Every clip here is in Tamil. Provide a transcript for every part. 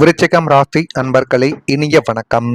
விருச்சிகம் ராசி அன்பர்களே, இனிய வணக்கம்.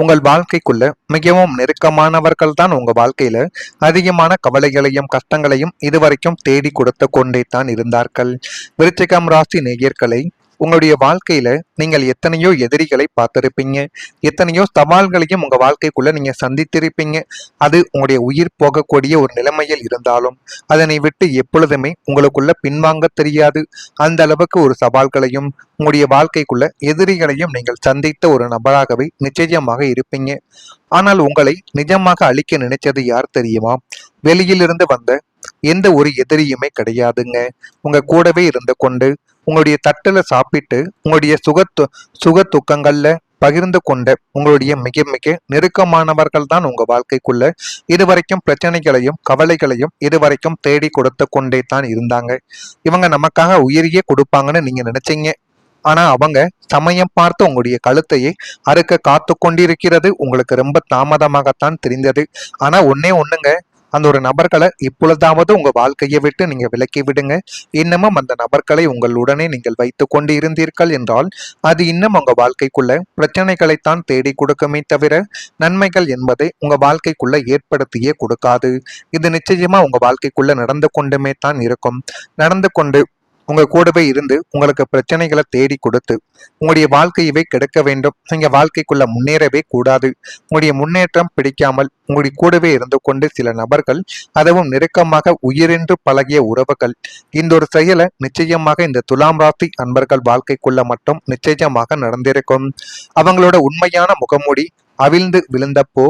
உங்கள் வாழ்க்கைக்குள்ள மிகவும் நெருக்கமானவர்கள் தான் உங்க வாழ்க்கையில அதிகமான கவலைகளையும் கஷ்டங்களையும் இதுவரைக்கும் தேடி கொடுத்து கொண்டே தான் இருந்தார்கள். விருச்சிகம் ராசி நேயர்களை, உங்களுடைய வாழ்க்கையில நீங்கள் எத்தனையோ எதிரிகளை பார்த்திருப்பீங்க, எத்தனையோ சவால்களையும் உங்க வாழ்க்கைக்குள்ள நீங்க சந்தித்திருப்பீங்க. அது உங்களுடைய உயிர் போகக்கூடிய ஒரு நிலைமையில் இருந்தாலும் அதனை விட்டு எப்பொழுதுமே உங்களுக்குள்ள பின்வாங்க தெரியாது. அந்த அளவுக்கு ஒரு சவால்களையும் உங்களுடைய வாழ்க்கைக்குள்ள எதிரிகளையும் நீங்கள் சந்தித்த ஒரு நபராகவே நிச்சயமாக இருப்பீங்க. ஆனால் உங்களை நிஜமாக அழிக்க நினைச்சது யார் தெரியுமா? வெளியிலிருந்து வந்த எந்த ஒரு எதிரியுமே கிடையாதுங்க. உங்க கூடவே இருந்து கொண்டு உங்களுடைய தட்டுல சாப்பிட்டு உங்களுடைய சுக துக்கங்கள்ல பகிர்ந்து கொண்ட உங்களுடைய மிக மிக நெருக்கமானவர்கள் தான் உங்க வாழ்க்கைக்குள்ள இதுவரைக்கும் பிரச்சனைகளையும் கவலைகளையும் இதுவரைக்கும் தேடி கொடுத்து கொண்டே தான் இருந்தாங்க. இவங்க நமக்காக உயிரியே கொடுப்பாங்கன்னு நீங்க நினைச்சீங்க. ஆனா அவங்க சமயம் பார்த்து உங்களுடைய கழுத்தையே அறுக்க காத்து கொண்டிருக்கிறது உங்களுக்கு ரொம்ப தாமதமாகத்தான் தெரிந்தது. ஆனா ஒன்னே ஒண்ணுங்க, அந்த ஒரு நபர்களை இப்பொழுதாவது உங்க வாழ்க்கையை விட்டு நீங்க விலக்கி விடுங்க. இன்னமும் அந்த நபர்களை உங்களுடனே நீங்கள் வைத்து கொண்டு இருந்தீர்கள் என்றால் அது இன்னும் உங்க வாழ்க்கைக்குள்ள பிரச்சனைகளைத்தான் தேடி கொடுக்குமே தவிர நன்மைகள் என்பதை உங்க வாழ்க்கைக்குள்ள ஏற்படுத்தியே கொடுக்காது. இது நிச்சயமா உங்க வாழ்க்கைக்குள்ள நடந்து கொண்டுமே தான் இருக்கும். நடந்து கொண்டு உங்க கூடவே இருந்து உங்களுக்கு பிரச்சனைகளை தேடி கொடுத்து உங்களுடைய வாழ்க்கையவே கெடுக்க வேண்டும். நீங்க வாழ்க்கைக்குள்ள முன்னேறவே கூடாது. உங்களுடைய முன்னேற்றம் பிடிக்காமல் உங்களுடைய கூடவே இருந்து கொண்டு சில நபர்கள், அதுவும் நெருக்கமாக உயிரென்று பழகிய உறவுகள், இந்த ஒரு செயலை நிச்சயமாக இந்த துலாம் ராசி அன்பர்கள் வாழ்க்கைக்குள்ள மட்டும் நிச்சயமாக நடந்திருக்கும். அவங்களோட உண்மையான முகமூடி அவிழ்ந்து விழுந்தப்போ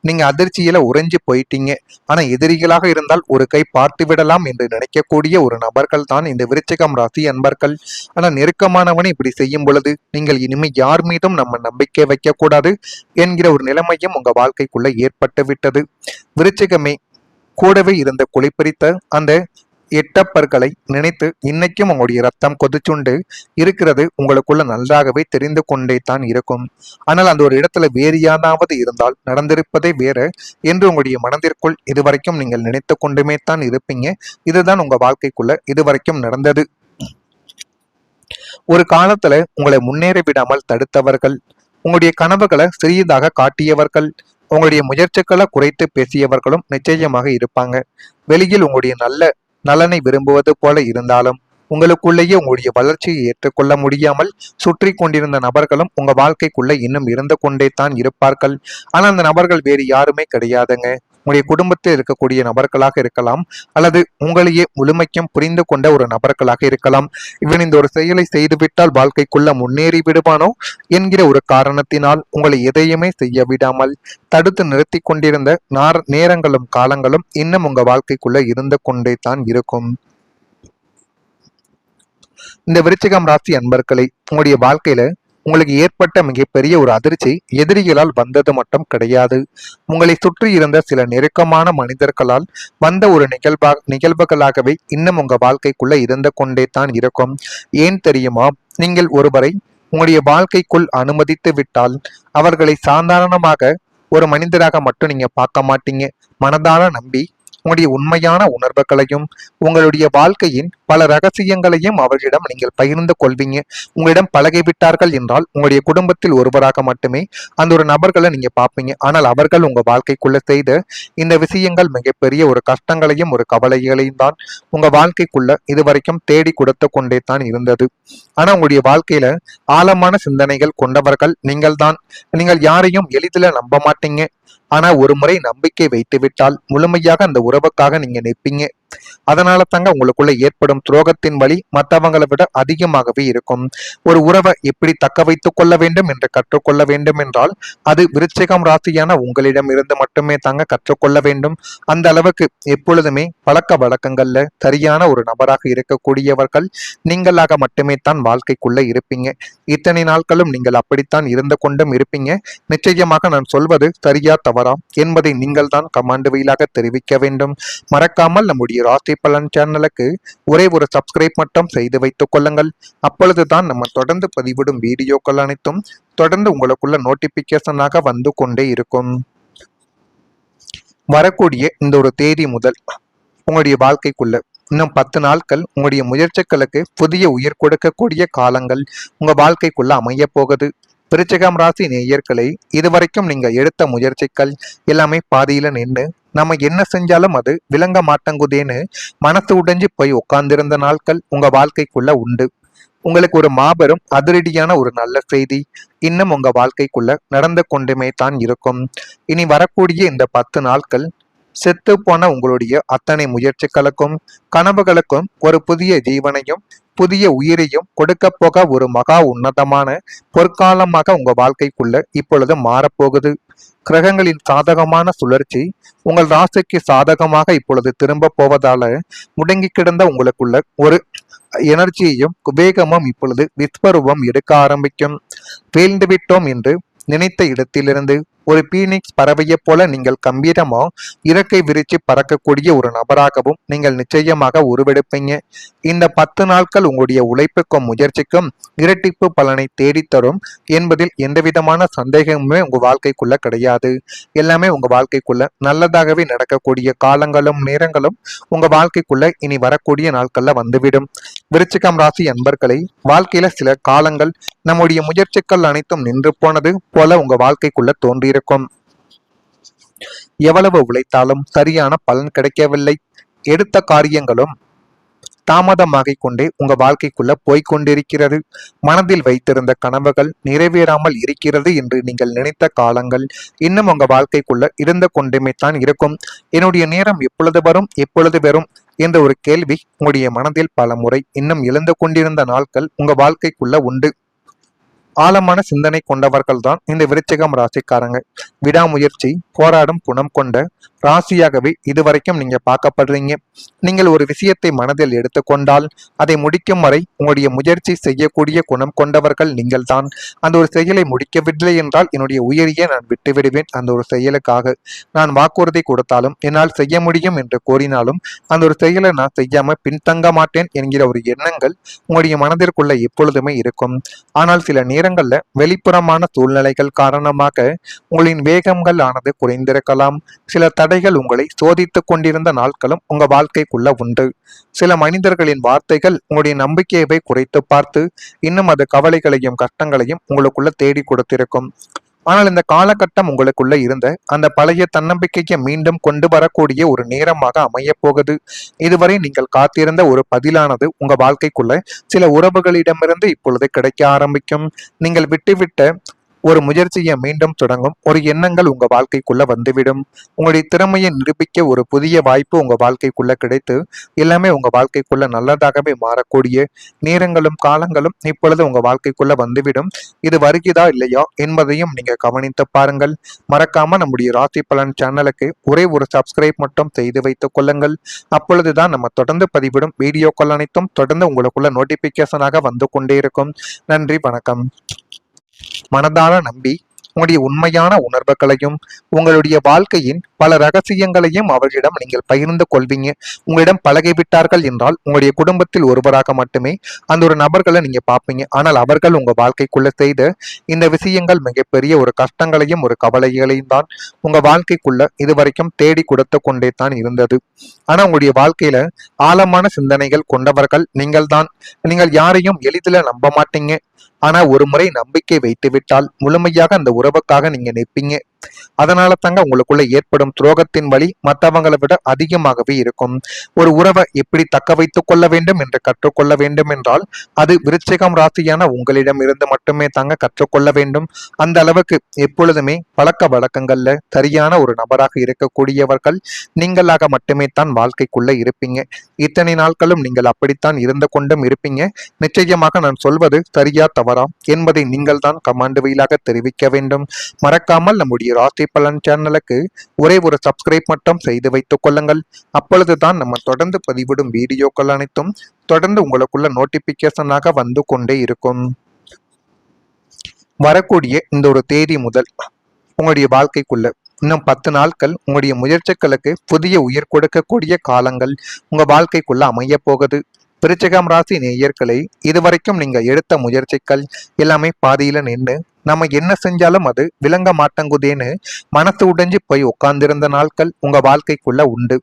நீங்க அதிர்ச்சியில உறைஞ்சு போயிட்டீங்க. ஆனா எதிரிகளாக இருந்தால் ஒரு கை பார்த்து விடலாம் என்று நினைக்கக்கூடிய ஒரு நபர்கள் தான் இந்த விருச்சிகம் ராசி அன்பர்கள். ஆனா நெருக்கமானவனை இப்படி செய்யும் பொழுது நீங்கள் இனிமே யார் மீதும் நம்ம நம்பிக்கை வைக்க கூடாது என்கிற ஒரு நிலைமையும் உங்க வாழ்க்கைக்குள்ள ஏற்பட்டு விட்டது. விருச்சிகமே, கூடவே இருந்த குளிப்பறித்த அந்த எட்டப்பர்களை நினைத்து இன்னைக்கும் உங்களுடைய ரத்தம் கொதிச்சுண்டு இருக்கிறது உங்களுக்குள்ள நன்றாகவே தெரிந்து கொண்டே தான் இருக்கும். ஆனால் அந்த ஒரு இடத்துல வேறு யாராவது இருந்தால் நடந்திருப்பதே வேற என்று உங்களுடைய மனதிற்குள் இதுவரைக்கும் நீங்கள் நினைத்து கொண்டுமே தான் இருப்பீங்க. இதுதான் உங்க வாழ்க்கைக்குள்ள இதுவரைக்கும் நடந்தது. ஒரு காலத்துல உங்களை முன்னேற விடாமல் தடுத்தவர்கள், உங்களுடைய கனவுகளை சிறியதாக காட்டியவர்கள், உங்களுடைய முயற்சிகளை குறைத்து பேசியவர்களும் நிச்சயமாக இருப்பாங்க. வெளியில் உங்களுடைய நல்ல நலனை விரும்புவது போல இருந்தாலும் உங்களுக்குள்ளேயே உங்களுடைய வளர்ச்சியை ஏற்றுக்கொள்ள முடியாமல் சுற்றி கொண்டிருந்த நபர்களும் உங்க வாழ்க்கைக்குள்ள இன்னும் இருந்து கொண்டே தான் இருப்பார்கள். ஆனால் அந்த நபர்கள் வேறு யாருமே கிடையாதுங்க. உங்களுடைய குடும்பத்தில் இருக்கக்கூடிய நபர்களாக இருக்கலாம், அல்லது உங்களையே முழுமைக்கும் புரிந்து கொண்ட ஒரு நபர்களாக இருக்கலாம். இவன் இந்த ஒரு செயலை செய்துவிட்டால் வாழ்க்கைக்குள்ள முன்னேறி விடுவானோ என்கிற ஒரு காரணத்தினால் உங்களை எதையுமே செய்ய விடாமல் தடுத்து நிறுத்தி கொண்டிருந்த நேரங்களும் காலங்களும் இன்னும் உங்க வாழ்க்கைக்குள்ள இருந்து கொண்டே தான் இருக்கும். இந்த விருச்சிகம் ராசி அன்பர்களை, உங்களுடைய வாழ்க்கையில உங்களுக்கு ஏற்பட்ட மிகப்பெரிய ஒரு அதிர்ச்சி எதிரிகளால் வந்தது மட்டும் கிடையாது. உங்களை சுற்றி இருந்த சில நெருக்கமான மனிதர்களால் வந்த ஒரு நிகழ்வுகளாகவே இன்னும் உங்க வாழ்க்கைக்குள்ள இருந்து கொண்டே தான் இருக்கும். ஏன் தெரியுமா? நீங்கள் ஒருவரை உங்களுடைய வாழ்க்கைக்குள் அனுமதித்து விட்டால் அவர்களை சாதாரணமாக ஒரு மனிதராக மட்டும் நீங்க பார்க்க மாட்டீங்க. மனதார நம்பி உங்களுடைய உண்மையான உணர்வுகளையும் உங்களுடைய வாழ்க்கையின் பல ரகசியங்களையும் அவர்களிடம் நீங்கள் பகிர்ந்து கொள்வீங்க. உங்களிடம் பழகிவிட்டார்கள் என்றால் உங்களுடைய குடும்பத்தில் ஒருவராக மட்டுமே அந்த ஒரு நபர்களை நீங்க பார்ப்பீங்க. ஆனால் அவர்கள் உங்க வாழ்க்கைக்குள்ள செய்த இந்த விஷயங்கள் மிகப்பெரிய ஒரு கஷ்டங்களையும் ஒரு கவலைகளையும் தான் உங்க வாழ்க்கைக்குள்ள இதுவரைக்கும் தேடி கொடுத்து கொண்டே தான் இருந்தது. ஆனா உங்களுடைய வாழ்க்கையில ஆழமான சிந்தனைகள் கொண்டவர்கள் நீங்கள் தான். நீங்கள் யாரையும் எளிதில் நம்ப மாட்டீங்க. ஆனா ஒரு முறை நம்பிக்கை வைத்து விட்டால் முழுமையாக அந்த உறவுக்காக நீங்க நிற்பீங்க. அதனால தாங்க உங்களுக்குள்ள ஏற்படும் துரோகத்தின் வழி மற்றவங்களை விட அதிகமாகவே இருக்கும். ஒரு உறவை எப்படி தக்க வைத்துக் கொள்ள வேண்டும் என்று கற்றுக்கொள்ள வேண்டும் என்றால் அது விருச்சிகம் ராசியான உங்களிடம் இருந்து மட்டுமே தாங்க கற்றுக்கொள்ள வேண்டும். அந்த அளவுக்கு எப்பொழுதுமே பழக்க வழக்கங்கள்ல சரியான ஒரு நபராக இருக்கக்கூடியவர்கள் நீங்களாக மட்டுமே தான் வாழ்க்கைக்குள்ள இருப்பீங்க. இத்தனை நாட்களும் நீங்கள் அப்படித்தான் இருந்து கொண்டும் இருப்பீங்க. நிச்சயமாக நான் சொல்வது சரியா தவறா என்பதை நீங்கள் தான் கமாண்ட் வழியாக தெரிவிக்க வேண்டும். மறக்காமல் நம்முடைய ராசி பலன் சேனலுக்கு ஒரே ஒரு சப்ஸ்கிரைப் மட்டும் செய்து வைத்துக் கொள்ளுங்கள். அப்பொழுதுதான் நம்ம தொடர்ந்து பதிவிடும் வீடியோக்கள் அனைத்தும் தொடர்ந்து உங்களுக்குள்ள நோட்டிபிகேஷனாக வந்து கொண்டே இருக்கும். வரக்கூடிய இந்த ஒரு தேதி முதல் உங்களுடைய வாழ்க்கைக்குள்ள இன்னும் 10 நாட்கள் உங்களுடைய முயற்சிகளுக்கு புதிய உயிர் கொடுக்கக்கூடிய காலங்கள் உங்க வாழ்க்கைக்குள்ள அமைய போகுது. விருச்சிகம் ராசி நேயர்களை, இதுவரைக்கும் நீங்க எடுத்த முயற்சிகள் எல்லாமே பாதியில நின்று நம்ம என்ன செஞ்சாலும் அது விளங்க மாட்டங்குதேன்னு மனசு உடைஞ்சு போய் உட்கார்ந்திருந்த நாட்கள் உங்க வாழ்க்கைக்குள்ள உண்டு. உங்களுக்கு ஒரு மாபெரும் அதிரடியான ஒரு நல்ல செய்தி இன்னும் உங்க வாழ்க்கைக்குள்ள நடந்து கொண்டுமே தான் இருக்கும். இனி வரக்கூடிய இந்த 10 நாட்கள் செத்து போன உங்களுடைய அத்தனை முயற்சிகளுக்கும் கனவுகளுக்கும் ஒரு புதிய ஜீவனையும் புதிய உயிரையும் கொடுக்க போக ஒரு மகா உன்னதமான பொற்காலமாக உங்க வாழ்க்கைக்குள்ள இப்பொழுது மாறப்போகுது. கிரகங்களின் சாதகமான சுழற்சி உங்கள் ராசிக்கு சாதகமாக இப்பொழுது திரும்ப போவதால முடங்கி கிடந்த உங்களுக்குள்ள ஒரு எனர்ஜியையும் வேகமும் இப்பொழுது விஸ்வரூபம் எடுக்க ஆரம்பிக்கும். வீழ்ந்து விட்டோம் என்று நினைத்த இடத்திலிருந்து ஒரு பீனிக்ஸ் பறவையை போல நீங்கள் கம்பீரமா இறக்கை விரிச்சு பறக்கக்கூடிய ஒரு நபராகவும் நீங்கள் நிச்சயமாக உருவெடுப்பீங்க. இந்த 10 நாட்கள் உங்களுடைய உழைப்புக்கும் முயற்சிக்கும் இரட்டிப்பு பலனை தேடித்தரும் என்பதில் எந்தவிதமான சந்தேகமுமே உங்க வாழ்க்கைக்குள்ள கிடையாது. எல்லாமே உங்க வாழ்க்கைக்குள்ள நல்லதாகவே நடக்கக்கூடிய காலங்களும் நேரங்களும் உங்க வாழ்க்கைக்குள்ள இனி வரக்கூடிய நாட்கள்ல வந்துவிடும். விருச்சிகம் ராசி அன்பர்களை, வாழ்க்கையில சில காலங்கள் நம்முடைய முயற்சிகள் அனைத்தும் நின்று போனது போல உங்க வாழ்க்கைக்குள்ள தோன்றியிருக்கும். எவ்வளவு உழைத்தாலும் சரியான பலன் கிடைக்கவில்லை. எடுத்த காரியங்களும் தாமதமாகிக் கொண்டே உங்க வாழ்க்கைக்குள்ள போய்கொண்டிருக்கிறது. மனதில் வைத்திருந்த கனவுகள் நிறைவேறாமல் இருக்கிறது என்று நீங்கள் நினைத்த காலங்கள் இன்னும் உங்க வாழ்க்கைக்குள்ள இருந்து கொண்டுமே தான் இருக்கும். என்னுடைய நேரம் எப்பொழுது வரும் எப்பொழுது வரும் என்ற ஒரு கேள்வி உங்களுடைய மனதில் பல முறை இன்னும் எழுந்து கொண்டிருந்த நாட்கள் உங்க வாழ்க்கைக்குள்ள உண்டு. ஆழமான சிந்தனை கொண்டவர்கள் தான் இந்த விருச்சிகம் ராசிக்காரங்க. விடாமுயற்சி போராடும் குணம் கொண்ட ராசியாகவே இதுவரைக்கும் நீங்க பார்க்கப்படுறீங்க. நீங்கள் ஒரு விஷயத்தை மனதில் எடுத்துக்கொண்டால் அதை முடிக்கும் வரை உங்களுடைய முயற்சி செய்யக்கூடிய குணம் கொண்டவர்கள் நீங்கள் தான். அந்த ஒரு செயலை முடிக்கவில்லை என்றால் என்னுடைய உயிரியை நான் விட்டுவிடுவேன். அந்த ஒரு செயலுக்காக நான் வாக்குறுதி கொடுத்தாலும் என்னால் செய்ய முடியும் என்று கூறினாலும் அந்த ஒரு செயலை நான் செய்யாம பின்தங்க மாட்டேன் என்கிற ஒரு எண்ணங்கள் உங்களுடைய மனதிற்குள்ள எப்பொழுதுமே இருக்கும். ஆனால் சில நேரங்கள்ல வெளிப்புறமான சூழ்நிலைகள் காரணமாக உங்களின் வேகங்கள் ஆனது குறைந்திருக்கலாம். சில தடைகள் உங்களை சோதித்துக் கொண்டிருந்த நாட்களும் உங்க வாழ்க்கைக்குள்ள உண்டு. சில மனிதர்களின் வார்த்தைகள் உங்களுடைய நம்பிக்கையை குறைத்து பார்த்து இன்னும் அது கவலைகளையும் கஷ்டங்களையும் உங்களுக்குள்ள தேடி கொடுத்திருக்கும். ஆனால் இந்த காலகட்டம் உங்களுக்குள்ள இருந்த அந்த பழைய தன்னம்பிக்கையை மீண்டும் கொண்டு வரக்கூடிய ஒரு நேரமாக அமைய போகுது. இதுவரை நீங்கள் காத்திருந்த ஒரு பதிலானது உங்க வாழ்க்கைக்குள்ள சில உறவுகளிடமிருந்து இப்பொழுது கிடைக்க ஆரம்பிக்கும். நீங்கள் விட்டுவிட்ட ஒரு முயற்சியை மீண்டும் தொடங்கும் ஒரு எண்ணங்கள் உங்க வாழ்க்கைக்குள்ள வந்துவிடும். உங்களுடைய திறமையை நிரூபிக்க ஒரு புதிய வாய்ப்பு உங்க வாழ்க்கைக்குள்ள கிடைத்து எல்லாமே உங்க வாழ்க்கைக்குள்ள நல்லதாகவே மாறக்கூடிய நேரங்களும் காலங்களும் இப்பொழுது உங்க வாழ்க்கைக்குள்ள வந்துவிடும். இது வருகிறதா இல்லையா என்பதையும் நீங்க கவனித்து பாருங்கள். மறக்காம நம்முடைய ராசி பலன் சேனலுக்கு ஒரே ஒரு சப்ஸ்கிரைப் மட்டும் செய்து வைத்துக் கொள்ளுங்கள். அப்பொழுதுதான் நம்ம தொடர்ந்து பதிவிடும் வீடியோக்கள் அனைத்தும் தொடர்ந்து உங்களுக்குள்ள நோட்டிபிகேஷனாக வந்து கொண்டே இருக்கும். நன்றி, வணக்கம். மனதார நம்பி உங்களுடைய உண்மையான உணர்வுகளையும் உங்களுடைய வாழ்க்கையின் பல ரகசியங்களையும் அவர்களிடம் நீங்கள் பகிர்ந்து கொள்வீங்க. உங்களிடம் பழகிவிட்டார்கள் என்றால் உங்களுடைய குடும்பத்தில் ஒருவராக மட்டுமே அந்த ஒரு நபர்களை நீங்க பார்ப்பீங்க. ஆனால் அவர்கள் உங்க வாழ்க்கைக்குள்ள செய்த இந்த விஷயங்கள் மிகப்பெரிய ஒரு கஷ்டங்களையும் ஒரு கவலைகளையும் தான் உங்க வாழ்க்கைக்குள்ள இதுவரைக்கும் தேடி கொடுத்து கொண்டே தான் இருந்தது. ஆனா உங்களுடைய வாழ்க்கையில ஆழமான சிந்தனைகள் கொண்டவர்கள் நீங்கள் தான். நீங்கள் யாரையும் எளிதில் நம்ப மாட்டீங்க. ஆனா ஒரு முறை நம்பிக்கை வைத்து விட்டால் முழுமையாக அந்த உறவுக்காக நீங்க நிற்பீங்க. அதனால தாங்க உங்களுக்குள்ள ஏற்படும் துரோகத்தின் வழி மற்றவங்களை விட அதிகமாகவே இருக்கும். ஒரு உறவை எப்படி தக்க வைத்துக் கொள்ள வேண்டும் என்று கற்றுக்கொள்ள வேண்டும் என்றால் அது விருச்சிகம் ராசியான உங்களிடம் இருந்து மட்டுமே தாங்க கற்றுக்கொள்ள வேண்டும். அந்த அளவுக்கு எப்பொழுதுமே பழக்க வழக்கங்கள்ல சரியான ஒரு நபராக இருக்கக்கூடியவர்கள் நீங்களாக மட்டுமே தான் வாழ்க்கைக்குள்ள இருப்பீங்க. இத்தனை நாட்களும் நீங்கள் அப்படித்தான் இருந்து கொண்டும் இருப்பீங்க. நிச்சயமாக நான் சொல்வது சரியா தவறா என்பதை நீங்கள் தான் கமாண்ட் வழியாக தெரிவிக்க வேண்டும். மறக்காமல் நம்முடைய ராசி பலன் சேனலுக்கு ஒரே ஒரு சப்ஸ்கிரைப் மட்டும் செய்து வைத்துக் கொள்ளுங்கள். அப்பொழுதுதான் நம்ம தொடர்ந்து பதிவிடும் வீடியோக்கள் அனைத்தும் தொடர்ந்து உங்களுக்குள்ள நோட்டிபிகேஷனாக வந்து கொண்டே இருக்கும். வரக்கூடிய இந்த ஒரு தேதி முதல் உங்களுடைய வாழ்க்கைக்குள்ள இன்னும் 10 நாட்கள் உங்களுடைய முயற்சிகளுக்கு புதிய உயிர் கொடுக்கக்கூடிய காலங்கள் உங்க வாழ்க்கைக்குள்ள அமைய போகுது. விருச்சிகம் ராசி நேயர்களை, இதுவரைக்கும் நீங்க எடுத்த முயற்சிகள் எல்லாமே பாதியில நின்று நம்ம என்ன செஞ்சாலும் அது விளங்க மாட்டங்குதேன்னு மனசு உடைஞ்சு போய் உட்கார்ந்திருந்த நாட்கள் உங்க வாழ்க்கைக்குள்ள உண்டு.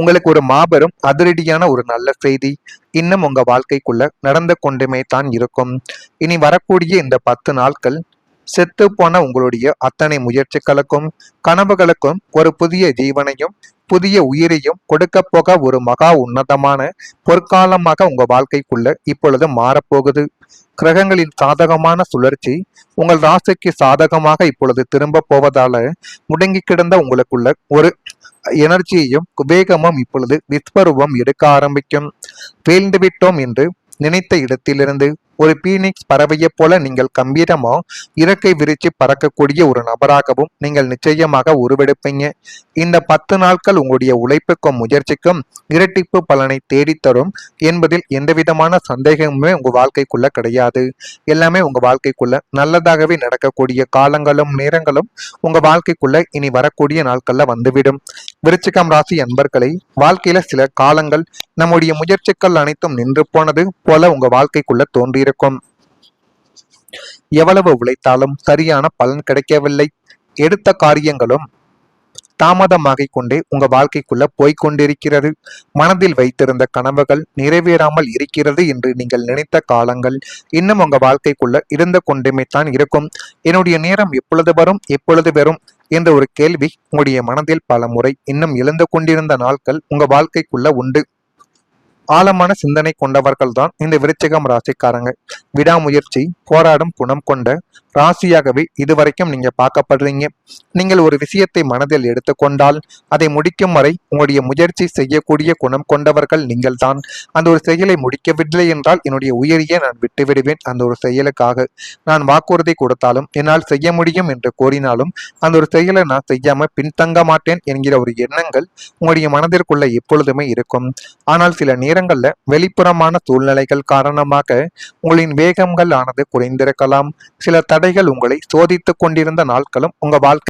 உங்களுக்கு ஒரு மாபெரும் அதிரடியான ஒரு நல்ல செய்தி இன்னும் உங்க வாழ்க்கைக்குள்ள நடந்து கொண்டுமே தான் இருக்கும். இனி வரக்கூடிய இந்த 10 நாட்கள் செத்து போன உங்களுடைய அத்தனை முயற்சிகளுக்கும் கனவுகளுக்கும் ஒரு புதிய ஜீவனையும் புதிய உயிரையும் கொடுக்க போக ஒரு மகா உன்னதமான பொற்காலமாக உங்க வாழ்க்கைக்குள்ள இப்பொழுது மாறப்போகுது. கிரகங்களின் சாதகமான சுழற்சி உங்கள் ராசிக்கு சாதகமாக இப்பொழுது திரும்ப போவதால முடங்கி கிடந்த உங்களுக்குள்ள ஒரு எனர்ஜியையும் வேகமும் இப்பொழுது விஸ்வரூபம் எடுக்க ஆரம்பிக்கும். வீழ்ந்து விட்டோம் என்று நினைத்த இடத்திலிருந்து ஒரு பீனிக்ஸ் பறவையை போல நீங்கள் கம்பீரமா இறக்கை விரிச்சு பறக்கக்கூடிய ஒரு நபராகவும் நீங்கள் நிச்சயமாக உருவெடுப்பீங்க. இந்த 10 நாட்கள் உங்களுடைய உழைப்புக்கும் முயற்சிக்கும் இரட்டிப்பு பலனை தேடித்தரும் என்பதில் எந்தவிதமான சந்தேகமுமே உங்க வாழ்க்கைக்குள்ள கிடையாது. எல்லாமே உங்க வாழ்க்கைக்குள்ள நல்லதாகவே நடக்கக்கூடிய காலங்களும் நேரங்களும் உங்க வாழ்க்கைக்குள்ள இனி வரக்கூடிய நாட்கள்ல வந்துவிடும். விருச்சிகம் ராசி அன்பர்களை, வாழ்க்கையில சில காலங்கள் நம்முடைய முயற்சிகள் அனைத்தும் நின்று போனது போல உங்க வாழ்க்கைக்குள்ள தோன்றியிருக்கும். எவ்வளவு உழைத்தாலும் சரியான பலன் கிடைக்கவில்லை. எடுத்த காரியங்களும் தாமதமாகிக் கொண்டே உங்க வாழ்க்கைக்குள்ள போய்கொண்டிருக்கிறது. மனதில் வைத்திருந்த கனவுகள் நிறைவேறாமல் இருக்கிறது என்று நீங்கள் நினைத்த காலங்கள் இன்னும் உங்க வாழ்க்கைக்குள்ள இருந்து கொண்டுமே தான் இருக்கும். என்னுடைய நேரம் எப்பொழுது வரும் எப்பொழுது வரும் என்ற ஒரு கேள்வி உங்களுடைய மனதில் பல முறை இன்னும் எழுந்து கொண்டிருந்த நாட்கள் உங்க வாழ்க்கைக்குள்ள உண்டு. ஆழமான சிந்தனை கொண்டவர்கள் தான் இந்த விருச்சிகம் ராசிக்காரங்க. விடாமுயற்சி போராடும் குணம் கொண்ட ராசியாகவே இதுவரைக்கும் நீங்க பார்க்கப்படுறீங்க. நீங்கள் ஒரு விஷயத்தை மனதில் எடுத்துக்கொண்டால் அதை முடிக்கும் வரை உங்களுடைய முயற்சி செய்யக்கூடிய குணம் கொண்டவர்கள் நீங்கள் தான். அந்த ஒரு செயலை முடிக்கவில்லை என்றால் என்னுடைய உயிரியை நான் விட்டுவிடுவேன். அந்த ஒரு செயலுக்காக நான் வாக்குறுதி கொடுத்தாலும் என்னால் செய்ய முடியும் என்று கூறினாலும் அந்த ஒரு செயலை நான் செய்யாம பின்தங்க மாட்டேன் என்கிற ஒரு எண்ணங்கள் உங்களுடைய மனதிற்குள்ள எப்பொழுதுமே இருக்கும். ஆனால் சில நேரங்கள்ல வெளிப்புறமான சூழ்நிலைகள் காரணமாக உங்களின் வேகங்கள் ஆனது குறைந்திருக்கலாம். சில தடைகள் உங்களை சோதித்துக் கொண்டிருந்த நாட்களும் உங்க வாழ்க்கை